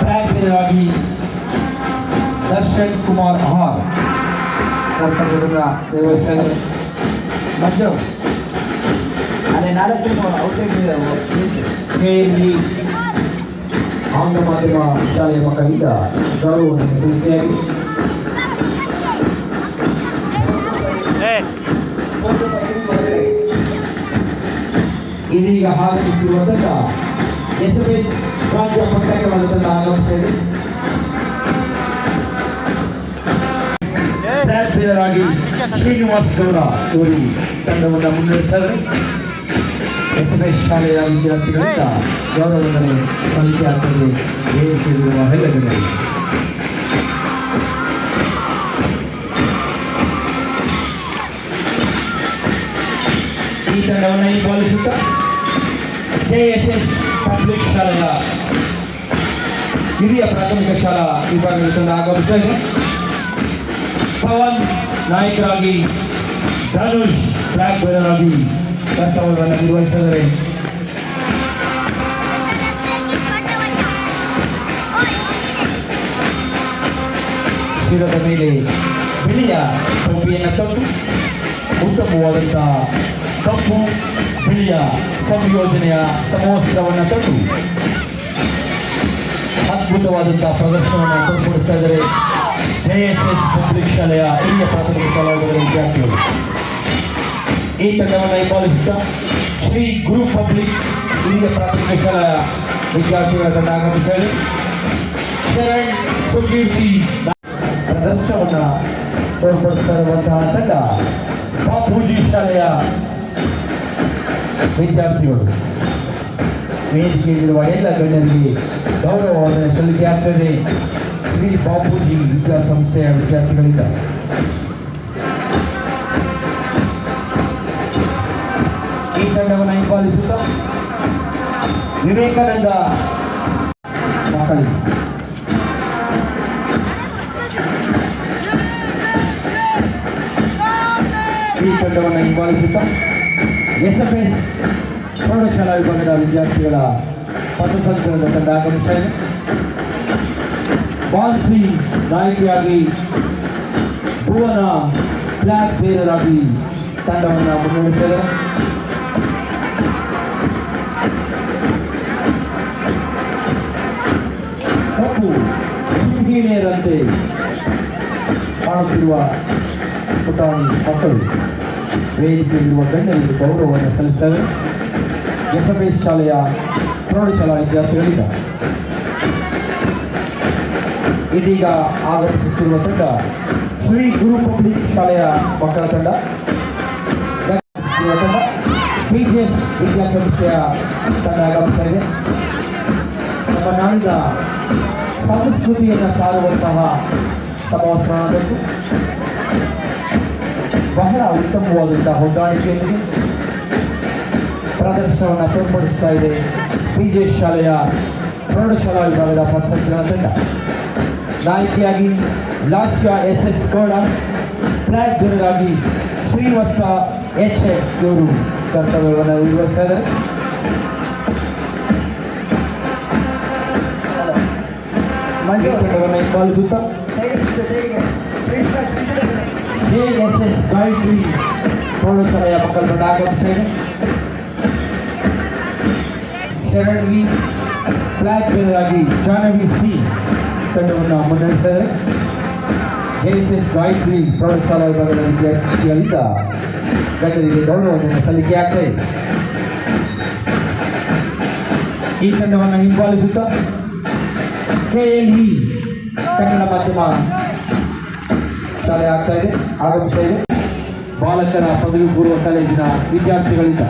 ಪ್ರಾಯವಾಗಿ ದರ್ಶನ್ ಕುಮಾರ್ ಆಹಾರ್ ವ್ಯವಸ್ಥೆ ಮಂಜು ಅದೇ 4 ಔಟ್ಸೈಡ್ ಕೆಎಲ್ಇ ಆಂಗ್ಲ ಮಾಧ್ಯಮ ಶಾಲೆಯ ಮಕ್ಕಳಿಂದ ಗೌರವವನ್ನು ಸಲ್ಲಿಕೆಯಾಗಿದೆ. ಇದೀಗ ಆಗಮಿಸಿರುವಂತಹ ಎಸ್ಎಂಎಸ್ ರಾಜ್ಯ ಪಟ್ಟಣವಾದ ತಂಡ ಆಗಮಿಸಿದೆ. ಪ್ರಾರ್ಥನೆಯಾಗಿ ಶ್ರೀನಿವಾಸ್ ಗೌಡ ಇವರು ತಂಡವನ್ನು ಮುನ್ನಡೆಸುತ್ತಾರೆ. ಎಸ್ಎಂಎಸ್ ಶಾಲೆಯ ವಿದ್ಯಾರ್ಥಿಗಳಿಂದ ಗೌರವವನ್ನು ಸಲ್ಲಿಕೆ ಆಗ್ತದೆ. ವೇದಿಕೆಯಿರುವ ಹೆಲ್ಲಗಡೆ ಈ ತಂಡವನ್ನು ಹಿಂಬಾಲಿಸುತ್ತಾ ಜೆಎಸ್ಎಸ್ ಪಬ್ಲಿಕ್ ಶಾಲೆಯ ಹಿರಿಯ ಪ್ರಾಥಮಿಕ ಶಾಲಾ ವಿಭಾಗದ ತಂಡ ಆಗಮಿಸಿದೆ. ಪವನ್ ನಾಯಕರಾಗಿ, ಧನುಷ್ ಬ್ಲಾಕ್ ಬೇರರ್ ಆಗಿ ಕರ್ತವ್ಯವನ್ನು ನಿರ್ವಹಿಸಿದರೆ ಶಿರದ ಮೇಲೆ ಬಿಳಿಯ ಟೋಪಿಯನ್ನು ತೊಟ್ಟು ಉತ್ತಮವಾದಂತಹ ಕಪ್ಪು ಬಿಳಿಯ ಸಂಯೋಜನೆಯ ಸಮವಸ್ತ್ರವನ್ನು ತೊಟ್ಟು ಅದ್ಭುತವಾದಂತಹ ಪ್ರದರ್ಶನವನ್ನು ತೋರ್ಪಡಿಸ್ತಾ ಇದ್ದಾರೆ ಜೆಎಸ್ಎಸ್ ಪಬ್ಲಿಕ್ ಶಾಲೆಯ ಹಿರಿಯ ಪ್ರಾಥಮಿಕ ಶಾಲಾ ವಿದ್ಯಾರ್ಥಿಗಳು. ಈ ತಂಡವನ್ನು ಹಿಂಬಾಲಿಸುತ್ತಾ ಶ್ರೀ ಗುರು ಪಬ್ಲಿಕ್ ಹಿರಿಯ ಪ್ರಾಥಮಿಕ ಶಾಲೆಯ ವಿದ್ಯಾರ್ಥಿಗಳ ತಂಡ ಆಗಮಿಸಿದೆ. ಶರಣ್ ಸುಕೀರ್ತಿ ಪ್ರದರ್ಶನವನ್ನು ತೋರ್ಪಡಿಸ್ತಾ ಇರುವಂತಹ ತಂಡ ಬಾಪೂಜಿ ಶಾಲೆಯ ವಿದ್ಯಾರ್ಥಿಗಳು. ವೇದಿಕೆಯಲ್ಲಿರುವ ಎಲ್ಲ ಗಣ್ಯರಿಗೆ ಗೌರವವನ್ನು ಸಲ್ಲಿಕೆ ಆಗ್ತದೆ. ಶ್ರೀ ಬಾಪೂಜಿ ವಿದ್ಯಾಸಂಸ್ಥೆಯ ವಿದ್ಯಾರ್ಥಿಗಳಿಂದ ಈ ತಂಡವನ್ನು ಹಿಂಬಾಲಿಸುತ್ತಾ ವಿವೇಕಾನಂದ ಮಕ್ಕಳಿಗೆ ಈ ತಂಡವನ್ನು ಹಿಂಬಾಲಿಸುತ್ತಾ ಎಸ್ಎಫ್ಎಸ್ ಪ್ರೌಢಶಾಲಾ ವಿಭಾಗದ ವಿದ್ಯಾರ್ಥಿಗಳ ಪಥಸಂಚಲನದ ತಂಡ ಆಗಮಿಸಿದೆ. ಬಾನ್ಸಿ ನಾಯಕಿಯಾಗಿ, ಭುವನ ಬ್ಲಾಕ್ ಬೇರರ್ ಆಗಿ ತಂಡವನ್ನು ಮುನ್ನಡೆಸಿದೆ. ಕಪ್ಪು ಸಿಂಹಿಣಿಯರಂತೆ ಕಾಣುತ್ತಿರುವ ಪುಟಾಣಿ ಮಕ್ಕಳು ವೇದಿಕೆಯಲ್ಲಿರುವ ಗಣ್ಯರಿಗೆ ಗೌರವವನ್ನು ಸಲ್ಲಿಸಿದ್ದಾರೆ. ಎಸ್ಎಫ್ಎಸ್ ಶಾಲೆಯ ಪ್ರೌಢಶಾಲಾ ವಿದ್ಯಾರ್ಥಿಗಳಿಂದ ಇದೀಗ ಆಗಮಿಸುತ್ತಿರುವ ತಂಡ ಶ್ರೀ ಗುರು ಪಬ್ಲಿಕ್ ಶಾಲೆಯ ಮಕ್ಕಳ ತಂಡ. ಪಿಜಿಎಸ್ ವಿದ್ಯಾಸಂಸ್ಥೆಯ ತಂಡ ಆಗಮಿಸಿದೆ. ನಮ್ಮ ನಾಡಿನ ಸಂಸ್ಕೃತಿಯನ್ನು ಸಾರುವಂತಹ ಸಮವಸ್ತ್ರವನ್ನು ಬಹಳ ಉತ್ತಮವಾದಂತಹ ಹೊಂದಾಣಿಕೆಯೊಂದಿಗೆ ಪ್ರದರ್ಶನವನ್ನು ತೋರ್ಪಡಿಸ್ತಾ ಇದೆ ಪಿಜಿಎಸ್ ಶಾಲೆಯ ಪ್ರೌಢಶಾಲಾ ವಿಭಾಗದ ಪಥಸಂಚಲನ ತಂಡ. ನಾಯಕಿಯಾಗಿ ಲಾಸ್ಯ ಎಸ್ ಗೌಡ, ಬ್ಲಾಕ್ ಬೇರರ್ ಆಗಿ ಶ್ರೀನಿವಾಸ ಎಚ್ ಇವರು ಕರ್ತವ್ಯವನ್ನು ನಿರ್ವಹಿಸಿದ್ದಾರೆ. ತಂಡವನ್ನು ಹಿಂಬಾಲಿಸುತ್ತಾ ಜೆಎಸ್ಎಸ್ ಗಾಯತ್ರಿ ಪ್ರೌಢಶಾಲೆಯ ಮಕ್ಕಳ ತಂಡ ಆಗಮಿಸಿದೆ. ಶರಣ್ ವಿ ಬ್ಲಾಕ್ ಬೇರರ್ ಆಗಿ ಜಾಹ್ನವಿ ಸಿ ತಂಡವನ್ನು ಮುನ್ನಡೆಸಿದ್ದಾರೆ. ಜೆಎಸ್ಎಸ್ ಗಾಯತ್ರಿ ಪ್ರೌಢಶಾಲಾ ವಿಭಾಗದ ವಿದ್ಯಾರ್ಥಿಗಳಿಂದ ಗಣ್ಯರಿಗೆ ಗೌರವವನ್ನು ಸಲ್ಲಿಕೆ ಆಗ್ತದೆ. ಈ ತಂಡವನ್ನು ಹಿಂಬಾಲಿಸುತ್ತಾ ಕೆಎಲ್ಇ ಕನ್ನಡ ಮಾಧ್ಯಮ ಶಾಲೆ ಆಗ್ತಾ ಇದೆ, ಆಗಮಿಸ್ತಾ ಇದೆ. ಬಾಲಕರ ಪದವಿ ಪೂರ್ವ ಕಾಲೇಜಿನ ವಿದ್ಯಾರ್ಥಿಗಳಿಂದ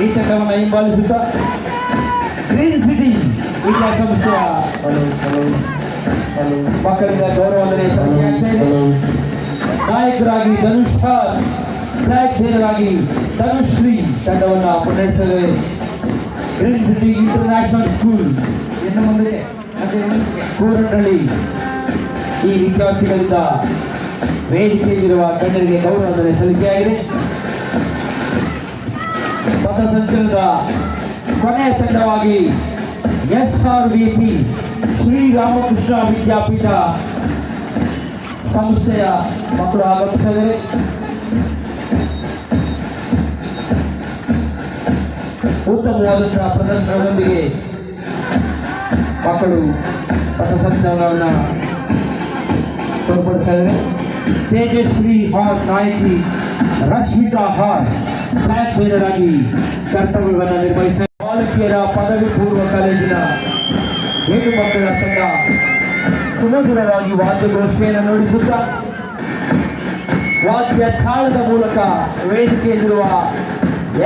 ಈ ತಂಡವನ್ನು ಹಿಂಬಾಲಿಸುತ್ತಾ ಗ್ರೀನ್ ಸಿಟಿ ವಿದ್ಯಾಸಂಸ್ಥೆಯ ಮಕ್ಕಳಿಂದ ಗೌರವವನ್ನು ಸಲ್ಲಿಕೆ ಆಗ್ತಾ ಇದೆ. ನಾಯಕರಾಗಿ ಧನುಷ್ ಬ್ಲಾಕ್ ಬೇರರ್ ಆಗಿ ಧನುಶ್ರೀ ತಂಡವನ್ನು ಮುನ್ನಡೆಸಿದೆ. ಗ್ರೀನ್ ಸಿಟಿ ಇಂಟರ್ನ್ಯಾಷನಲ್ ಸ್ಕೂಲ್ ಇನ್ನು ಮುಂದೆ ಕೋರನಹಳ್ಳಿ ಈ ವಿದ್ಯಾರ್ಥಿಗಳಿಂದ ವೇದಿಕೆಯಲ್ಲಿರುವ ಗಣ್ಯರಿಗೆ ಗೌರವವನ್ನು ಸಲ್ಲಿಕೆಯಾಗಿದೆ. ಪಥಸಂಚಲನದ ಕೊನೆಯ ತಂಡವಾಗಿ SRVP ಶ್ರೀರಾಮಕೃಷ್ಣ ವಿದ್ಯಾಪೀಠ ಸಂಸ್ಥೆಯ ಮಕ್ಕಳು ಆಗಮಿಸಿದರೆ ಉತ್ತಮವಾದಂತಹ ಪ್ರದರ್ಶನದೊಂದಿಗೆ ಮಕ್ಕಳು ಪಥಸಂಚಲನವನ್ನು ತೋರ್ಪಡಿಸಿದ್ದಾರೆ. ತೇಜಸ್ವಿ ಹಾರ್ ನಾಯಕಿ ರಶ್ಮಿತಾ ಹಾರ್ ಫ್ಲಾಗ್ ಬೇರರ್ ಆಗಿ ಕರ್ತವ್ಯವನ್ನು ನಿರ್ವಹಿಸಿದ ಬಾಲಕಿಯರ ಪದವಿ ಪೂರ್ವ ಕಾಲೇಜಿನ ಹೆಣ್ಣು ಮಕ್ಕಳ ತಂಡ ಸುಮಧುರವಾಗಿ ವಾದ್ಯಗೋಷ್ಠಿಯನ್ನು ನುಡಿಸುತ್ತಾ ವಾದ್ಯ ತಾಳದ ಮೂಲಕ ವೇದಿಕೆಯಲ್ಲಿರುವ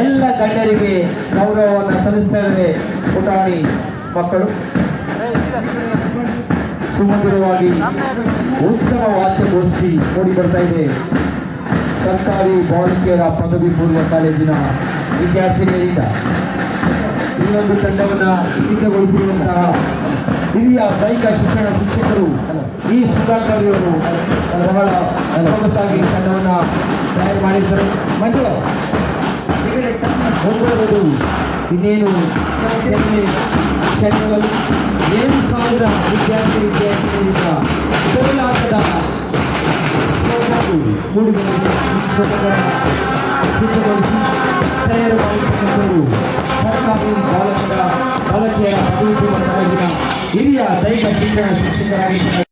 ಎಲ್ಲ ಗಣ್ಯರಿಗೆ ಗೌರವವನ್ನು ಸಲ್ಲಿಸ್ತಾ ಇದ್ದಾರೆ. ಪುಟಾಣಿ ಮಕ್ಕಳು ಸುಮಧುರವಾಗಿ ಉತ್ತಮ ವಾದ್ಯಗೋಷ್ಠಿ ಮೂಡಿ ಬರ್ತಾ ಇದೆ. ಸರ್ಕಾರಿ ಬಾಲಕಿಯರ ಪದವಿ ಪೂರ್ವ ಕಾಲೇಜಿನ ವಿದ್ಯಾರ್ಥಿನಿಯರಿಂದ ಈ ಒಂದು ತಂಡವನ್ನು ಸಿದ್ಧಗೊಳಿಸಿರುವಂತಹ ಹಿರಿಯ ದೈಹಿಕ ಶಿಕ್ಷಣ ಶಿಕ್ಷಕರು ಈ ಸುಧಾಕರ್ ಅವರು ಬಹಳ ಸೊಗಸಾಗಿ ತಂಡವನ್ನು ತಯಾರು ಮಾಡಿದ್ದಾರೆ. ಮಂಜು ಹೋಗುವುದು ಇನ್ನೇನು ಕ್ಷಣಗಳು 7,000 ವಿದ್ಯಾರ್ಥಿನಿಯರಿಂದ ಕೋಲಾಟದ ಮೂಡಿಬಂದಿದೆ. ಸಿದ್ಧಗೊಳಿಸಿ ತಯಾರು ಮಾಡಿಕೊಂಡವರು ಸರ್ಕಾರಿ ಬಾಲಕಿಯರ ಪದವಿ ಪೂರ್ವ ಕಾಲೇಜಿನ ಹಿರಿಯ ದೈಹಿಕ ಶಿಕ್ಷಣ ಶಿಕ್ಷಕರಾಗಿದ್ದಾರೆ.